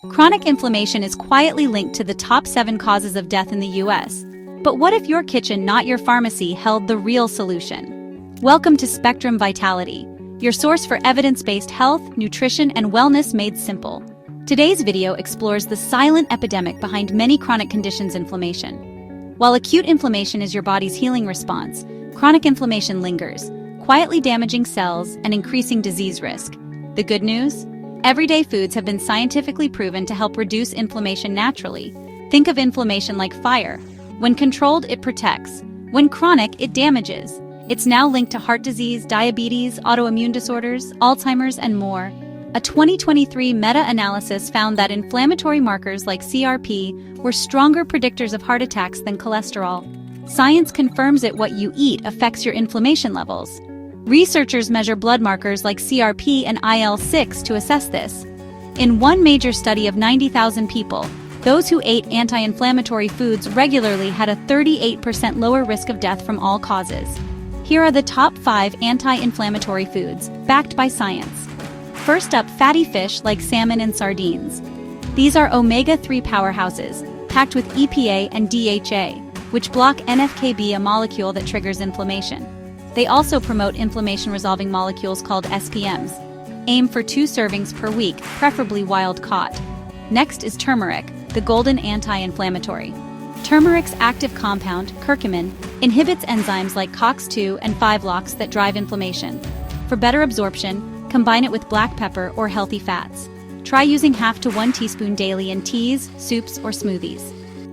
Chronic inflammation is quietly linked to the top 7 causes of death in the US. But what if your kitchen, not your pharmacy, held the real solution? Welcome to Spectrum Vitality, your source for evidence-based health, nutrition, and wellness made simple. Today's video explores the silent epidemic behind many chronic conditions: inflammation. While acute inflammation is your body's healing response, chronic inflammation lingers, quietly damaging cells and increasing disease risk. The good news? Everyday foods have been scientifically proven to help reduce inflammation naturally. Think of inflammation like fire. When controlled, it protects. When chronic, it damages. It's now linked to heart disease, diabetes, autoimmune disorders, Alzheimer's, and more. A 2023 meta-analysis found that inflammatory markers like CRP were stronger predictors of heart attacks than cholesterol. Science confirms it. What you eat affects your inflammation levels. Researchers measure blood markers like CRP and IL-6 to assess this. In one major study of 90,000 people, those who ate anti-inflammatory foods regularly had a 38% lower risk of death from all causes. Here are the top 5 anti-inflammatory foods, backed by science. First up, fatty fish like salmon and sardines. These are omega-3 powerhouses, packed with EPA and DHA, which block NF-κB, a molecule that triggers inflammation. They also promote inflammation-resolving molecules called SPMs. Aim for 2 servings per week, preferably wild-caught. Next is turmeric, the golden anti-inflammatory. Turmeric's active compound, curcumin, inhibits enzymes like COX-2 and 5-LOX that drive inflammation. For better absorption, combine it with black pepper or healthy fats. Try using half to 1 teaspoon daily in teas, soups, or smoothies.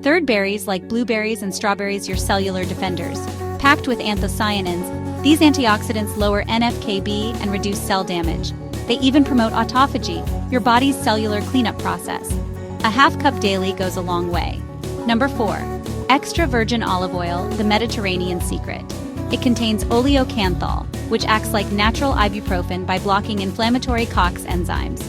Third, berries like blueberries and strawberries, your cellular defenders. Packed with anthocyanins, these antioxidants lower NF-κB and reduce cell damage. They even promote autophagy, your body's cellular cleanup process. A half cup daily goes a long way. Number 4. Extra virgin olive oil, the Mediterranean secret. It contains oleocanthal, which acts like natural ibuprofen by blocking inflammatory COX enzymes.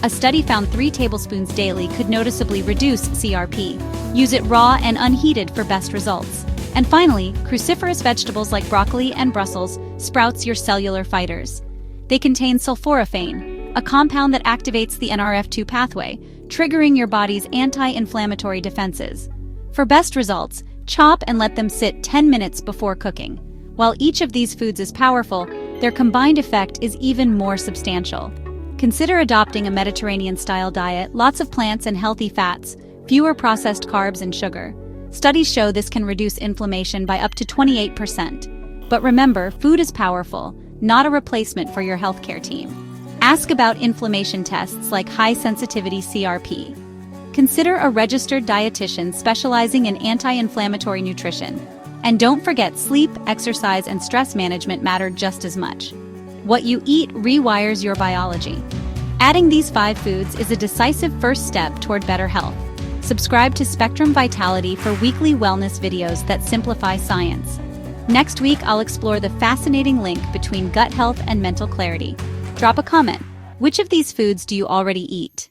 A study found 3 tablespoons daily could noticeably reduce CRP. Use it raw and unheated for best results. And finally, cruciferous vegetables like broccoli and Brussels sprouts, your cellular fighters. They contain sulforaphane, a compound that activates the NRF2 pathway, triggering your body's anti-inflammatory defenses. For best results, chop and let them sit 10 minutes before cooking. While each of these foods is powerful, their combined effect is even more substantial. Consider adopting a Mediterranean-style diet: lots of plants and healthy fats, fewer processed carbs and sugar. Studies show this can reduce inflammation by up to 28%. But remember, food is powerful, not a replacement for your healthcare team. Ask about inflammation tests like high-sensitivity CRP. Consider a registered dietitian specializing in anti-inflammatory nutrition. And don't forget, sleep, exercise, and stress management matter just as much. What you eat rewires your biology. Adding these 5 foods is a decisive first step toward better health. Subscribe to Spectrum Vitality for weekly wellness videos that simplify science. Next week, I'll explore the fascinating link between gut health and mental clarity. Drop a comment. Which of these foods do you already eat?